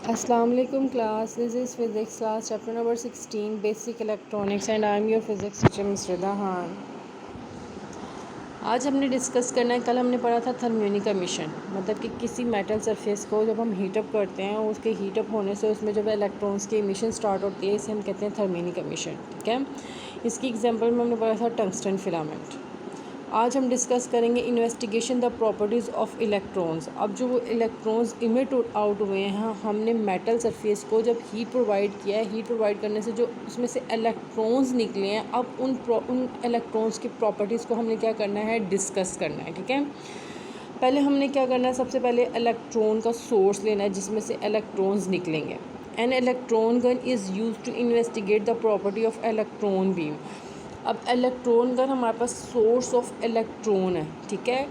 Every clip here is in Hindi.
Assalamu alaikum class. This is physics class chapter number 16 basic electronics and I am your physics teacher Ms. Rida Khan. आज हमने डिस्कस करना है, कल हमने पढ़ा था थर्मियोनिक एमिशन, मतलब कि किसी मेटल सरफेस को जब हम हीटअप करते हैं उसके हीटअप होने से उसमें जब इलेक्ट्रॉन्स की एमिशन स्टार्ट होती है इसे हम कहते हैं थर्मियोनिक एमिशन। ठीक है, इसकी एग्जांपल में हमने पढ़ा था टंगस्टन फिलामेंट। आज हम डिस्कस करेंगे investigation the properties of electrons. अब जो वो इलेक्ट्रॉन्स इमिट आउट हुए हैं, हमने मेटल सरफेस को जब हीट प्रोवाइड किया है, हीट प्रोवाइड करने से जो उसमें से इलेक्ट्रॉन्स निकले हैं, अब उन इलेक्ट्रॉन्स की प्रॉपर्टीज़ को हमने क्या करना है, डिस्कस करना है। ठीक है, पहले हमने क्या करना है, सबसे पहले इलेक्ट्रॉन का सोर्स लेना है जिसमें से इलेक्ट्रॉन्स निकलेंगे। An electron gun is use to investigate the property of electron beam. अब इलेक्ट्रॉन गन हमारे पास सोर्स ऑफ इलेक्ट्रॉन है। ठीक है,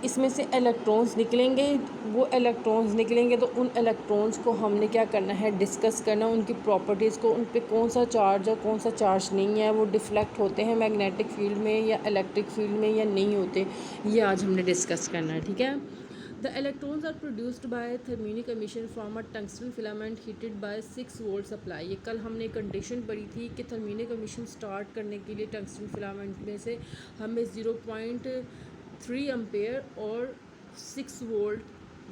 इसमें से इलेक्ट्रॉन्स निकलेंगे, वो इलेक्ट्रॉन्स निकलेंगे तो उन इलेक्ट्रॉन्स को हमने क्या करना है, डिस्कस करना, उनकी प्रॉपर्टीज़ को, उन पे कौन सा चार्ज है कौन सा चार्ज नहीं है, वो डिफ्लेक्ट होते हैं मैग्नेटिक फील्ड में या इलेक्ट्रिक फील्ड में या नहीं होते, ये आज हमने डिस्कस करना है। ठीक है, the electrons are produced by thermionic emission from a tungsten filament heated by 6 volt supply. ये कल हमने कंडीशन पढ़ी थी कि थर्मियोनिक एमिशन स्टार्ट करने के लिए टंगस्टन फिलामेंट में से हमें 0.3 एम्पेयर और 6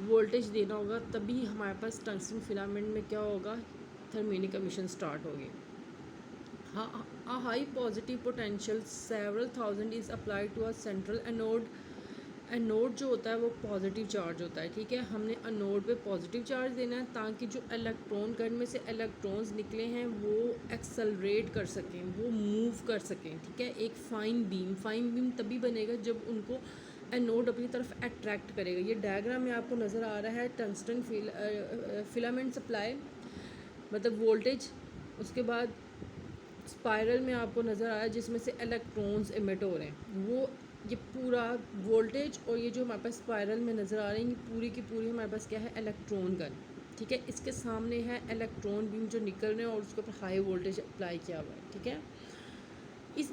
वोल्टेज देना होगा, तभी हमारे पास टंगस्टन फिलामेंट में क्या होगा, थर्मियोनिक एमिशन स्टार्ट होगी। A high positive potential several thousand is applied to a central anode। Anode जो होता है वो पॉजिटिव चार्ज होता है। ठीक है, हमने एनोड पे पॉजिटिव चार्ज देना है ताकि जो इलेक्ट्रॉन गन में से इलेक्ट्रॉन्स निकले हैं वो एक्सेलरेट कर सकें, वो मूव कर सकें। ठीक है, एक फाइन बीम तभी बनेगा जब उनको एनोड अपनी तरफ अट्रैक्ट करेगा। ये डायग्राम में आपको नज़र आ रहा है टंगस्टन फिलामेंट सप्लाई, मतलब वोल्टेज, उसके बाद स्पायरल में आपको नज़र आया जिसमें से इलेक्ट्रॉन्स इमिट हो रहे हैं, वो ये पूरा वोल्टेज और ये जो हमारे पास स्पायरल में नज़र आ रही है, ये पूरी की पूरी हमारे पास क्या है, इलेक्ट्रॉन गन। ठीक है, इसके सामने है इलेक्ट्रॉन बीम जो निकल रहे हैं और उसके ऊपर हाई वोल्टेज अप्लाई किया हुआ है। ठीक है, इस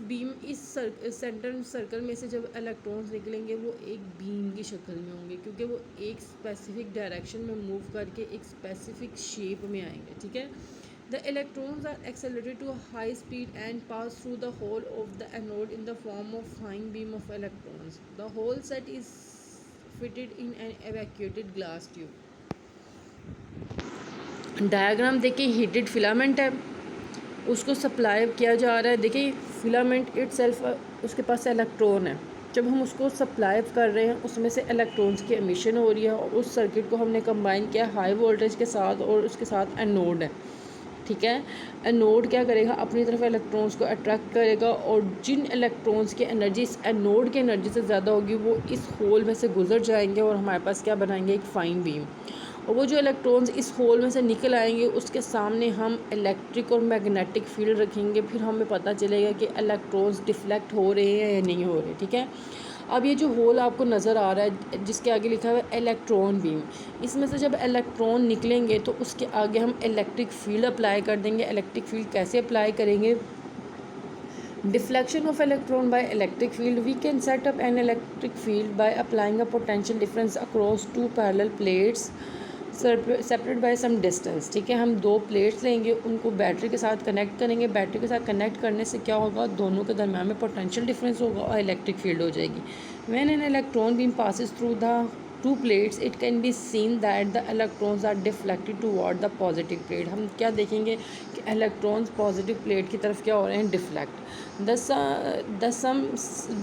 सेंटर सर्कल में से जब इलेक्ट्रॉन्स निकलेंगे वो एक बीम की शक्ल में होंगे, क्योंकि वो एक स्पेसिफिक डायरेक्शन में मूव करके एक स्पेसिफिक शेप में आएंगे। ठीक है, the electrons are accelerated to a high speed and pass through the hole of the anode in the form of fine beam of electrons. The whole set is fitted in an evacuated glass tube. Diagram देखिए, हीटेड फिलामेंट है, उसको सप्लाई किया जा रहा है। देखिए फिलामेंट इटसेल्फ, उसके पास इलेक्ट्रॉन है, जब हम उसको सप्लाई कर रहे हैं उसमें से इलेक्ट्रॉन्स की एमिशन हो रही है और उस सर्किट को हमने कंबाइन किया हाई वोल्टेज के साथ और उसके साथ एनोड है। ठीक है, एनोड क्या करेगा, अपनी तरफ इलेक्ट्रॉन्स को अट्रैक्ट करेगा और जिन इलेक्ट्रॉन्स की एनर्जी इस एनोड की एनर्जी से ज़्यादा होगी वो इस होल में से गुजर जाएंगे और हमारे पास क्या बनाएंगे, एक फ़ाइन बीम। और वो जो इलेक्ट्रॉन्स इस होल में से निकल आएंगे उसके सामने हम इलेक्ट्रिक और मैग्नेटिक फील्ड रखेंगे, फिर हमें पता चलेगा कि इलेक्ट्रॉन्स डिफ्लेक्ट हो रहे हैं या नहीं हो रहे। ठीक है, अब ये जो होल आपको नज़र आ रहा है जिसके आगे लिखा हुआ है इलेक्ट्रॉन बीम, इसमें से जब इलेक्ट्रॉन निकलेंगे तो उसके आगे हम इलेक्ट्रिक फील्ड अप्लाई कर देंगे। इलेक्ट्रिक फील्ड कैसे अप्लाई करेंगे, deflection of electron by electric field. We can set up an electric field by applying a potential difference across 2 parallel plates separate by some distance. ठीक है, हम 2 प्लेट्स लेंगे, उनको बैटरी के साथ कनेक्ट करेंगे, बैटरी के साथ कनेक्ट करने से क्या होगा, दोनों के दरम्यान में पोटेंशियल डिफरेंस होगा और इलेक्ट्रिक फील्ड हो जाएगी। When an electron beam passes through the 2 plates it can be seen that the electrons are deflected toward the positive plate। हम क्या देखेंगे कि इलेक्ट्रॉन्स पॉजिटिव प्लेट की तरफ क्या हो रहे हैं, deflect.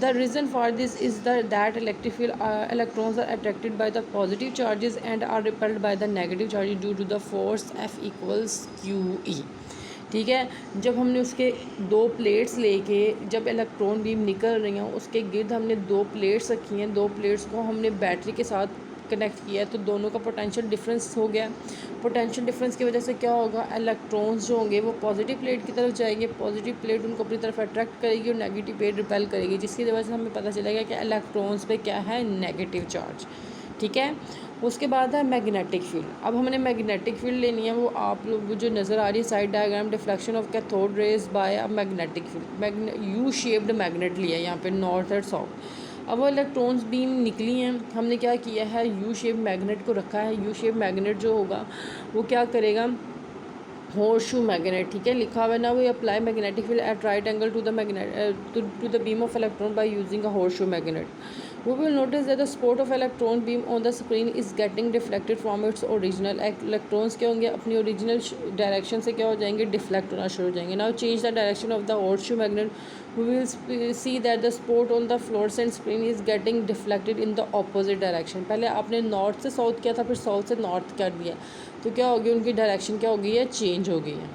The reason for this is that electric field electrons are attracted by the positive charges and are repelled by the negative charges due to the force F equals QE। ठीक है, जब हमने उसके 2 प्लेट्स लेके जब इलेक्ट्रॉन बीम निकल रही हैं उसके गिर्द हमने 2 प्लेट्स रखी हैं, 2 प्लेट्स को हमने बैटरी के साथ कनेक्ट किया तो दोनों का पोटेंशियल डिफरेंस हो गया। पोटेंशियल डिफरेंस की वजह से क्या होगा, इलेक्ट्रॉन्स जो होंगे वो पॉजिटिव प्लेट की तरफ जाएंगे, पॉजिटिव प्लेट उनको अपनी तरफ अट्रैक्ट करेगी और नेगेटिव प्लेट रिपेल करेगी, जिसकी वजह से हमें पता चलेगा कि इलेक्ट्रॉन्स पे क्या है, नेगेटिव चार्ज। ठीक है, उसके बाद है मैग्नेटिक फील्ड। अब हमने मैग्नेटिक फील्ड लेनी है, वो आप लोग जो नज़र आ रही है side diagram, deflection of cathode rays by a magnetic field. U shaped magnet लिया है यहाँ पे, नॉर्थ और साउथ। अब वो इलेक्ट्रॉन्स बीम निकली हैं, हमने क्या किया है, यू शेप मैग्नेट को रखा है। यू शेप मैग्नेट जो होगा वो क्या करेगा, होर्सशू मैग्नेट, ठीक है, लिखा हुआ है ना, वो apply magnetic field at right angle to the magnet to the beam of electron by using a horseshoe magnet. We will notice that the spot of electron beam on the screen is getting deflected from its original. Electrons क्या होंगे, अपनी ओरिजिनल डायरेक्शन से क्या हो जाएंगे, डिफ्लेक्ट होना शुरू हो जाएंगे। Now change the direction of the horseshoe magnet, we will see that the spot on the fluorescent screen is getting deflected in the opposite direction। पहले आपने नॉर्थ से साउथ किया था, फिर साउथ से नॉर्थ कर दिया, तो क्या होगी, उनकी डायरेक्शन क्या हो गई है, चेंज हो गई है।